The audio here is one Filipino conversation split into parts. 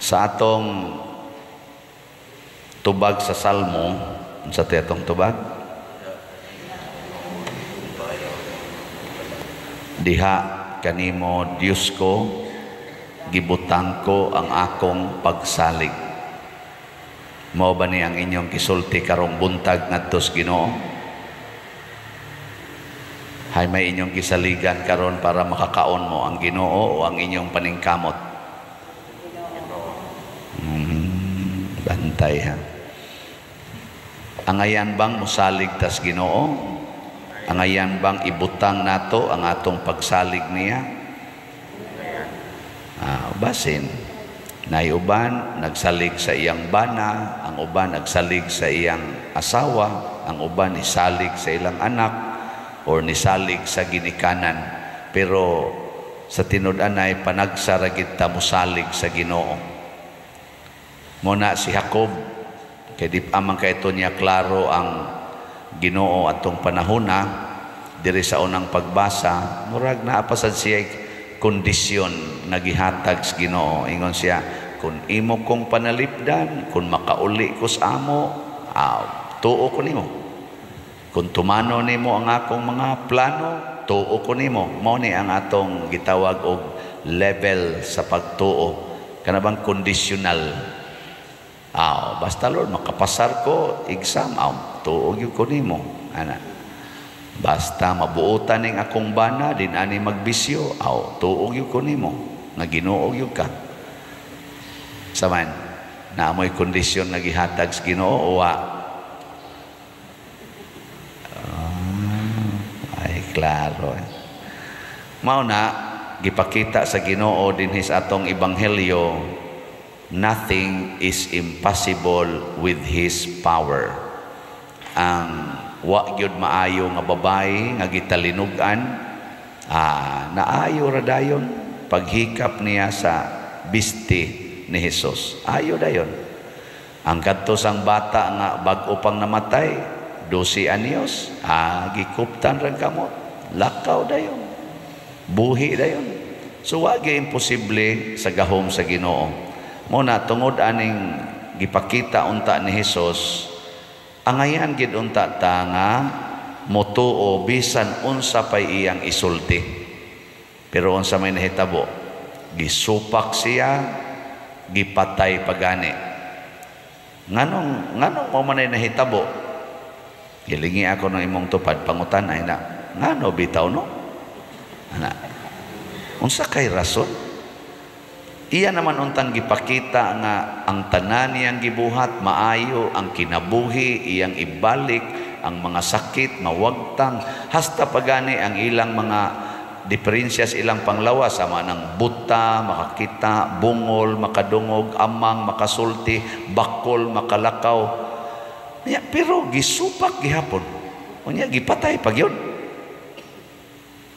Sa atong tubag sa Salmo, sa atong tubag, diha kanimo Dios ko, gibutang ko ang akong pagsalig. Mao ba ni ang inyong kisulti karong buntag ngadto sa Ginoo? Hay may inyong kisaligan karon para makakaon mo ang Ginoo o ang inyong paningkamot? Bantay ha. Angayan bang musalig tas Ginoo? Angayan bang ibutang nato ang atong pagsalig niya? Basin. Naiuban nagsalig sa iyang bana, ang uban nagsalig sa iyang asawa, ang uban nisalig sa ilang anak or nisalig sa ginikanan. Pero sa tinud-an ay panagsara gid ta mosalig sa Ginoo. Muna si Jacob kay di amang kay ito niya klaro ang Ginoo atong panahona diri sa unang pagbasa, murag naa pa sad siya kondisyon nagihatag sa Ginoo. Ingon siya, kung imo kong panalipdan, kung makauli ko sa amo, tuo ko nimo. Kung tumano nimo ang akong mga plano, tuo ko nimo. Mao ni ang atong gitawag og level sa pagtuo. Kanabang conditional. Basta Lord, makapasar ko exam, tuo gyud ko nimo. Ana. Basta mabuotan ning akong bana din ani magbisyo, tuog yun ko nimo nga Ginoo yun ka. Saman na amoy kondisyon nga gihatag sa Ginoo o ay klaro. Mao na gipakita sa Ginoo dinhi sa atong ebanghelyo, nothing is impossible with His power. Ang wa gyud maayo nga babae nga gitalinugan, naayo ra dayon paghikap niya sa bisti ni Hesus. Ayo dayon. Ang kadto sang bata nga bag-o pang namatay 12 anyos, gikuptan ra kamot, lakaw dayon, buhi dayon. So wa gyud imposible sa gahom sa Ginoo. Muna tungod aning gipakita unta ni Hesus, angayan gid unta ta nga motuo bisan unsa pay iyang isulti. Pero unsa may nahitabo, gisupak siya, gipatay pagani. Nganong mo man nahitabo? Gilingi ako ng imong tupad pangutan ay na. Ngano bitaw no? Ana. Unsa kay rason? Iya naman untang gipakita nga ang tanan niyang gibuhat maayo, ang kinabuhi iyang ibalik, ang mga sakit mawagtang, hasta pagani ang ilang mga diferensya sa ilang panglawas, sama ng buta, makakita, bungol, makadungog, amang, makasulti, bakol, makalakaw. Pero gisupak gihapon. Unya gipatay pag yun.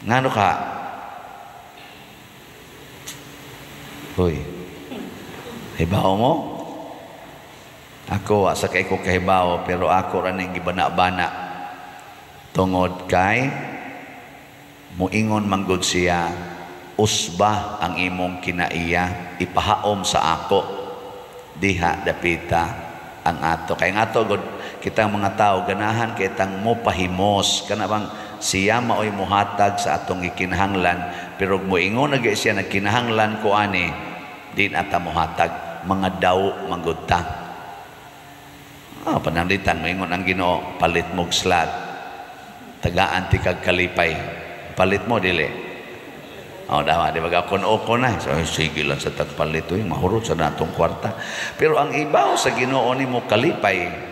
Ngano ka? Hoy, hibaw mo? Ako, asa kay ko kahibaw, pero ako raning gibana-bana. Tungod kay, muingon manggod siya, usba ang imong kinaiya, ipahaom sa ako, diha dapita ang ato. Kay nga to, kita mga tao, ganahan kitang mo pahimos, kanabang siya maoy muhatag sa atong ikinahanglan, pero muingon na siya na kinahanglan ko ani, din ata muhatag, mga daw manggod ta. Pananglitan, moingon ang Ginoo, palit mog slat, tagaan ti kag kalipay, palit mo dili. Dawa, di ba kon-oko na. So, sige lang sa tagpalit, mahurot sa natong kwarta. Pero ang ibaw sa Ginoo ni mo kalipay,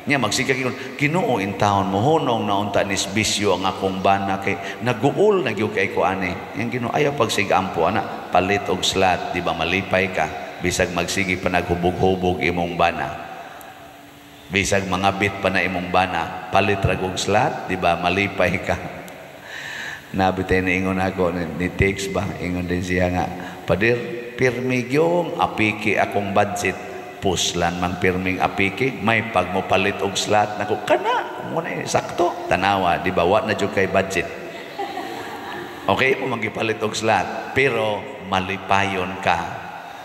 niya magsikag Ginoo in taon mo hunong na unta nisbisyo ang akong bana kay naguul nagyug kay ko ani. Yang Ginoo ayaw pagsigampo ana, palit og slat, di ba malipay ka bisag magsigi pa naghubog-hubog imong bana. Bisag mangabit pa na imong bana, palit ra og slat, di ba malipay ka. Nabitay na ingon ako ni text ba, ingon din siya nga, padir pirmi gyong apiki akong budget, puslan mang pirming apiki, may pagmopalit og slat nako kana mo na sakto tanawa, di ba wa na jud kay budget. Okay mo magipalit og slat, pero malipayon ka.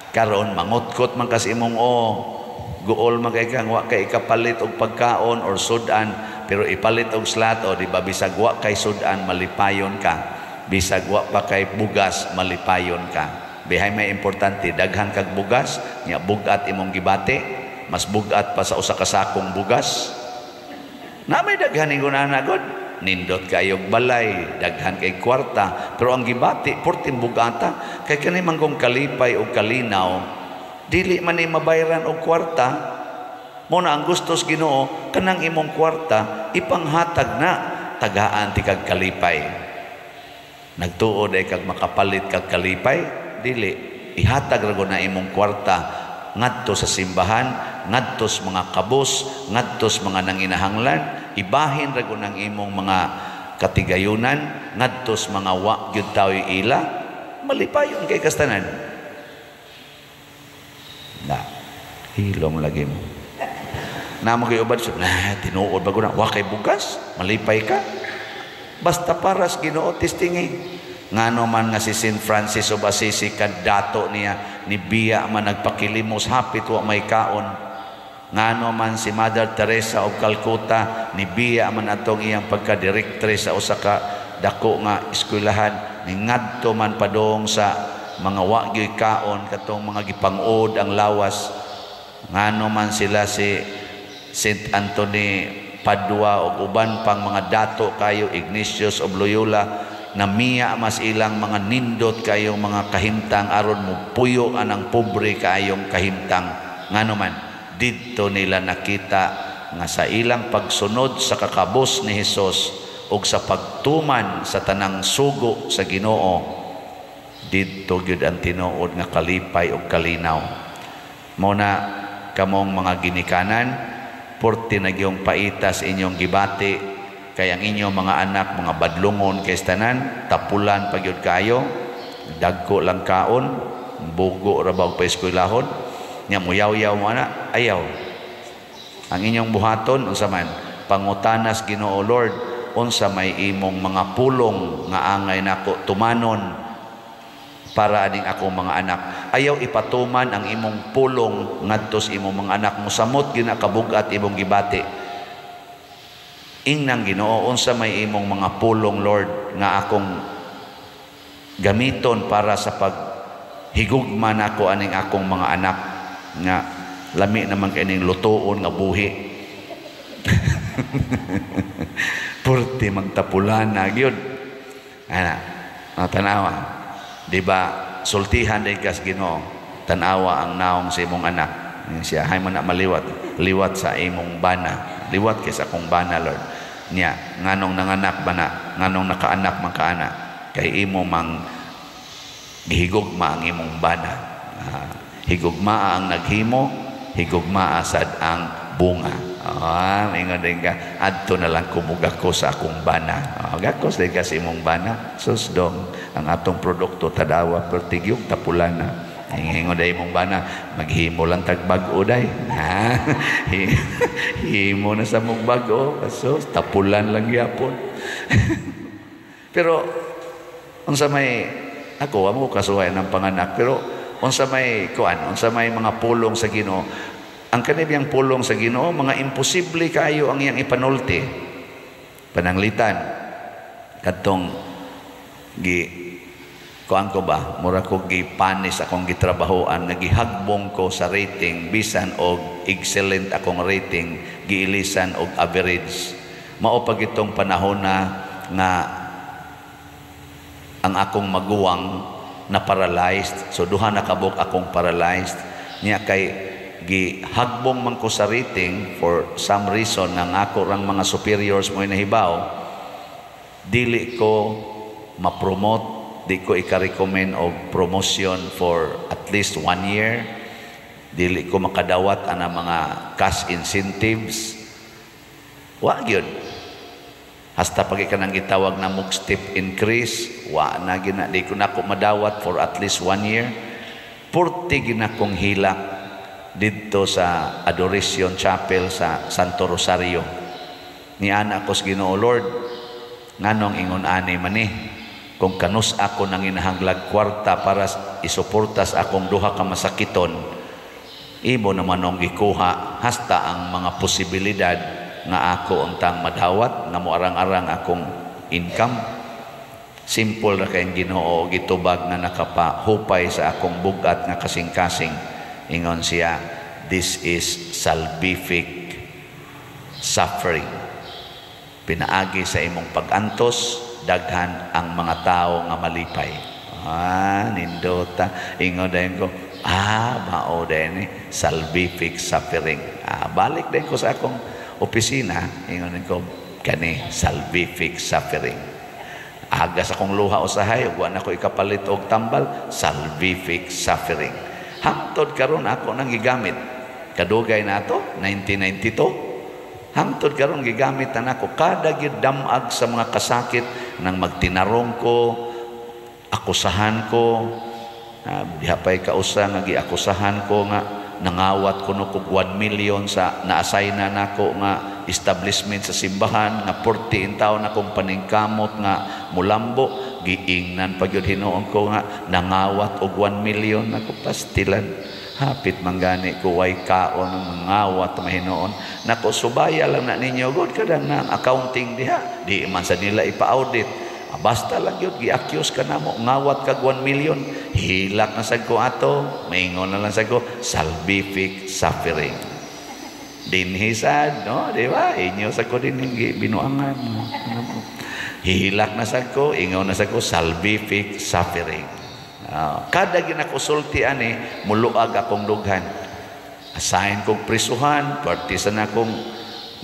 Karon mangutkot man kasi imong guol man kay kang wa kay ikapalit og pagkaon or sudan, pero ipalit og slat di ba bisag wa kay sudan malipayon ka, bisag wa pa kay bugas malipayon ka. Bihay may importante daghan kag bugas nya bugat imong gibati, mas bugat pa sa usa ka sakong bugas. Na may daghan ingonana god nindot kayog balay, daghan kay kwarta, pero ang gibati portin bugata kay kani manggong kalipay o kalinaw, dili man ni mabayaran og kwarta. Mo na ang gustos Ginoo kanang imong kwarta ipanghatag na tagaan ti kag kalipay. Nagtuod ay kag makapalit kag kalipay, dili ihatag ra na imong kwarta ngadto sa simbahan, ngadto sa mga kabus, ngadto sa mga nanginahanglan, ibahin ra ng imong mga katigayunan, ngadto sa mga wa gyud tawi ila, malipayon kay kastanan. Na hilom lagi mo. Namo kay ubad tinuod ba na wa kay bugas, malipay ka. Basta paras Ginoo tistingi. Ngano man nga si Saint Francis of Assisi kadato niya ni biya man nagpakilimos hapit wa may kaon. Ngano man si Mother Teresa of Calcutta ni biya man atong iyang pagka-direktre sa usa ka dako nga eskwelahan, ni ngadto man padong sa mga wa gyoy kaon katong mga gipang-od ang lawas. Ngano man sila si Saint Anthony Padua o uban pang mga dato kayo, Ignatius of Loyola, na miya mas ilang mga nindot kayong mga kahimtang aron mo puyo anang pobre kayong kahimtang. Ngano man didto nila nakita nga sa ilang pagsunod sa kakabos ni Hesus ug sa pagtuman sa tanang sugo sa Ginoo, didto gyud ang tinuod nga kalipay ug kalinaw. Mao na kamong mga ginikanan, porti na gyung paitas inyong gibati, kay ang inyong mga anak, mga badlungon kay tanan, tapulan pagyud kayo, dagko lang kaon, bugo ra ba og paeskwelahon, nya muyaw-yaw mo na, ayaw. Ang inyong buhaton, unsa man, pangutanas Ginoo Lord, unsa may imong mga pulong nga angay nako tumanon para aning akong mga anak. Ayaw ipatuman ang imong pulong ngadto sa imong mga anak mo, samot gina kabugat imong gibati. Ingnang Ginoo, unsa may imong mga pulong Lord nga akong gamiton para sa paghigugma nako aning akong mga anak nga lami naman kaning lutuon nga buhi. Purti magtapulan na gyud. Tanawa. Di ba sultihan din kas Ginoo, tanawa ang naong sa imong anak. Siya hay man na maliwat, liwat sa imong bana, liwat kay sa akong bana Lord. Nya nganong nanganak bana, nganong nakaanak man kaana, kay imo mang gihigugma ang imong bana. Higugma ang naghimo, higugma sad ang bunga. Ingon din ka, adto na lang kumugak ko sa akong bana. Gakos din ka sa imong bana. Susdong, ang atong produkto tadawa pertigyog tapulan na. Ingon din imong bana, maghimo lang tagbag-o day. Himo na sa mong bag-o. So, tapulan lang yapon. Pero, unsa may, ako, amo kasuhay ng panganak, pero unsa may mga pulong sa Ginoo, ang kanibiyang pulong sa Ginoo, mga imposible kayo ang iyang ipanulti. Pananglitan, katong kuan ko ba, mura ko gipanis akong gitrabahoan, nagihagbong ko sa rating, bisan og excellent akong rating, giilisan og average. Mao pag itong panahon na nga ang akong maguwang na paralyzed, so duha na kabuk akong paralyzed, niya kay gihagbong man ko sa rating for some reason nang ako rang mga superiors mo nahibaw, dili ko ma-promote, di ko ika-recommend og promotion for at least 1 year, dili ko makadawat ana mga cash incentives, wa gyud. Hasta pag ikanang gitawag na mug step increase, wa na gina, di ko na ko madawat for at least 1 year. Purti ginakong hilak dito sa Adoration Chapel sa Santo Rosario. Ni anak ko sa Ginoo Lord, nganong ingon ani man kung kanus ako nang inahanglag kwarta para isuportas akong duha ka masakiton, imo naman ang gikuha hasta ang mga posibilidad nga ako untang madawat nga moarang-arang akong income. Simple ra kayong Ginoo, gitubag nga nakapahupay sa akong bugat nga kasing-kasing. Ingon siya, this is salvific suffering. Pinaagi sa imong pag-antos, daghan ang mga tao nga malipay. Nindota. Ingon dayon ko, mao din salvific suffering. Balik din ko sa akong opisina, ingon ko, kani salvific suffering. Aga sa akong luha usahay, ug wa na ko ikapalit og tambal, salvific suffering. Hangtod karon ako nang gigamit. Kadugay na to, 1992. Hangtod karon gigamit na nako kada gyud damag sa mga kasakit nang magtinarong ko, akusahan ko, dihapay kausa nga giakusahan ko nga nangawat ko no kog 1 million sa na-assign na nako nga establishment sa simbahan nga 40 taon akong paningkamot nga mulambo, giingnan pa gyud hinuon ko nga nangawat og 1 million nako pastilan. Hapit manggani ko way kaon ng ngawat mahinoon. Nako subaya lang na ninyo god kadang na accounting diha. Di man sa nila ipa-audit. Basta lang yun, gi-accuse ka na mo, ngawat kag 1 million. Hilak na sad ko ato. Maingon na lang sad ko, salvific suffering. Dinhisad, no? Di ba? Inyo sa ko din yung binuangan. Hilak na sad ko, ingon na sad ko, salvific suffering. Kada ginakusulti ani muluag akong dughan, assign kong prisuhan, partisan akong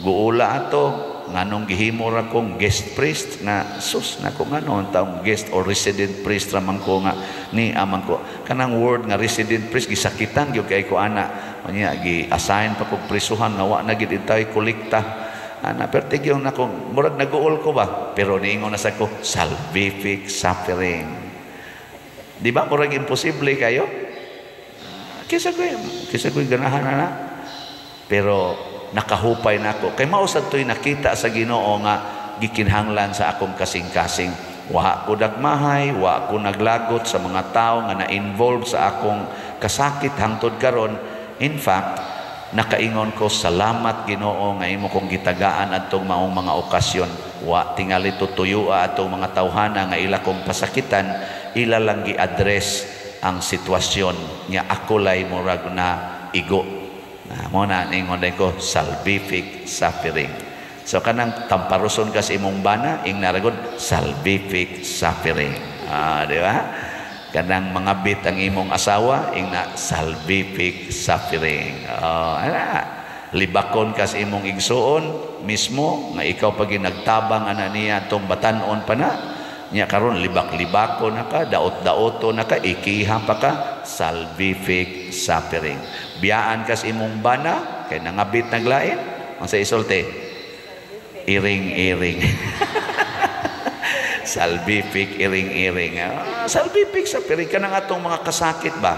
guula ato nganong gihimo ra kong guest priest nga sus na ko nganon taong guest or resident priest ramang ko nga ni amang ko kanang word nga resident priest gisakitan gyud kay ko ana unya gi assign pa kog prisuhan nga wa na gid itay kolekta ana pertigyon na kong murag naguol ko ba pero niingon na sa ko salvific suffering. Di ba murag imposible kayo? Kisa ko ganahan na. Pero nakahupay na ako. Kay mausad to'y nakita sa Ginoo nga gikinhanglan sa akong kasing-kasing. Wa ko dagmahay, wa ko naglagot sa mga tao nga na-involve sa akong kasakit hangtod karon. In fact, nakaingon ko, salamat Ginoo nga imo kong gitagaan atong maong mga okasyon. Wa tingali tutuyua atong mga tawhana nga ila kong pasakitan, ila lang gi-address ang sitwasyon niya ako lay murag na igo. Mo na ningon ko salvific suffering. So kanang tamparuson ka sa imong bana, ing naragod salvific suffering. Di ba? Kanang mangabit ang imong asawa, ing na salvific suffering. Libakon ka sa imong igsuon mismo nga ikaw pag nagtabang ana niya tong batanon pa na nya karon libak-libako na ka, daot-daoto na ka, ikiha pa ka, salvific suffering. Biyaan ka sa imong bana kay nangabit naglain ang sa isulti iring-iring. Salvific iring-iring. Salvific suffering ka nang atong mga kasakit ba?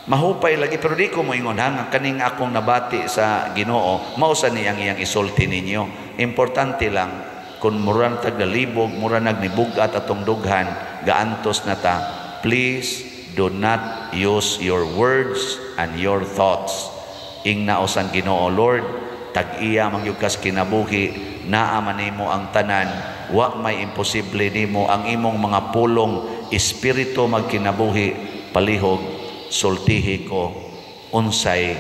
Mahupay lagi pero di ko mo ingon hang kaning akong nabati sa Ginoo mao sa niyang iyang isulti ninyo. Importante lang kung murang tagalibog, murang nagnibugat atong dughan, gaantos na ta, please do not use your words and your thoughts. Ing naos ang Ginoo, Lord, tag-iya mangyukas kinabuhi, naaman nimo ang tanan, wa may imposible nimo ang imong mga pulong, espiritu magkinabuhi, palihog, sultihi ko, unsay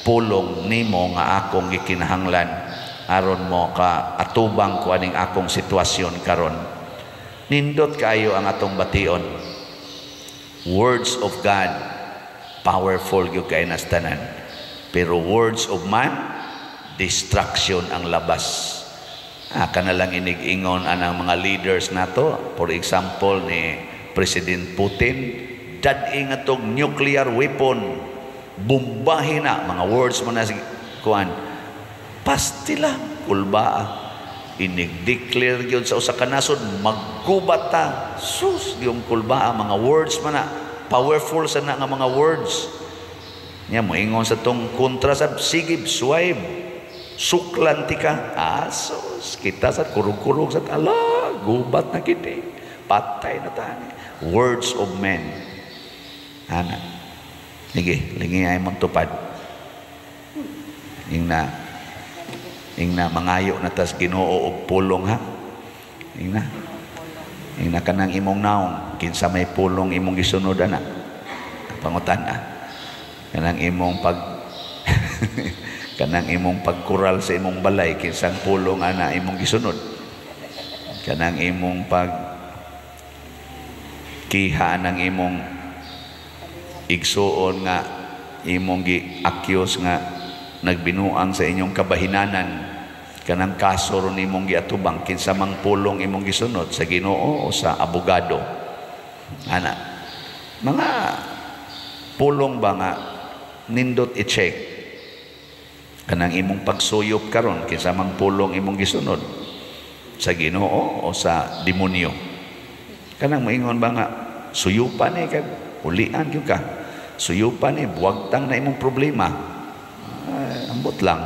pulong nimo nga akong gikinahanglan. Aron mo ka atubang ko aning akong sitwasyon karon. Nindot kayo ang atong bation. Words of God powerful gyud kay nas tanan. Pero words of man distraction ang labas. Kana lang inig-ingon anang mga leaders nato, for example ni President Putin, dad-ing atong nuclear weapon, bombahin na mga words mo na kuan. Pastila, kulbaa. Inig-declare yun sa usa ka nasod, maggubat ta. Sus, yung kulbaa, mga words man na. Powerful sa na nga mga words. Nya mo ingon sa tong kontra sa sigib, swipe, suklan ti ka. Sus, kita sa kurug-kurug sa tala, gubat na kiti. patay na tani. Words of men. Ana. Sige, lingi ay mong tupad. Ing na mangayo na tas Ginoo og pulong ha. Ing na kanang imong naong kinsa may pulong imong gisunod ana. Pangutan na. Kanang imong kanang imong pagkural sa imong balay kinsang pulong ana imong gisunod. Kanang imong kiha ng imong igsuon nga imong gi-accuse nga nagbinuang sa inyong kabahinanan, kanang kaso ron imong giatubang kinsa mang pulong imong gisunod sa Ginoo o sa abogado. Ana, mga pulong ba nga nindot i-check kanang imong pagsuyop karon kinsa mang pulong imong gisunod sa Ginoo o sa demonyo. Kanang maingon ba nga suyupan ni kag ulian gyud ka, suyupan ni buwagtang na imong problema. Ambot lang.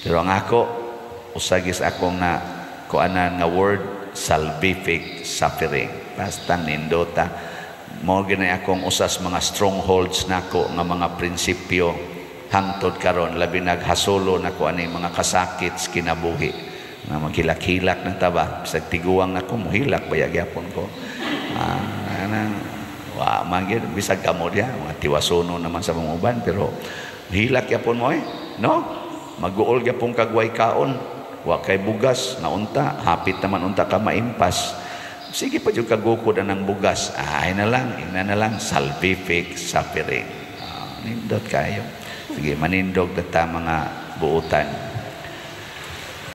Pero ang ako usagis akong na kuanan nga word salvific suffering. Basta nindota mo ginay akong usas mga strongholds nako nga mga prinsipyo hangtod karon labi naghasulo nako ani mga kasakit kinabuhi nga maghilak-hilak ng taba bisag tiguang nako mohilak bayag yapon ko wa magid bisag kamo dia mga tiwasono naman sa mga uban pero hilak yapon mo no maguol gyapon kagway kaon wa kay bugas na unta hapit naman unta ka maimpas sige pa jud kagukod ang bugas ay na lang salvific suffering nindot kayo sige manindog data mga buutan.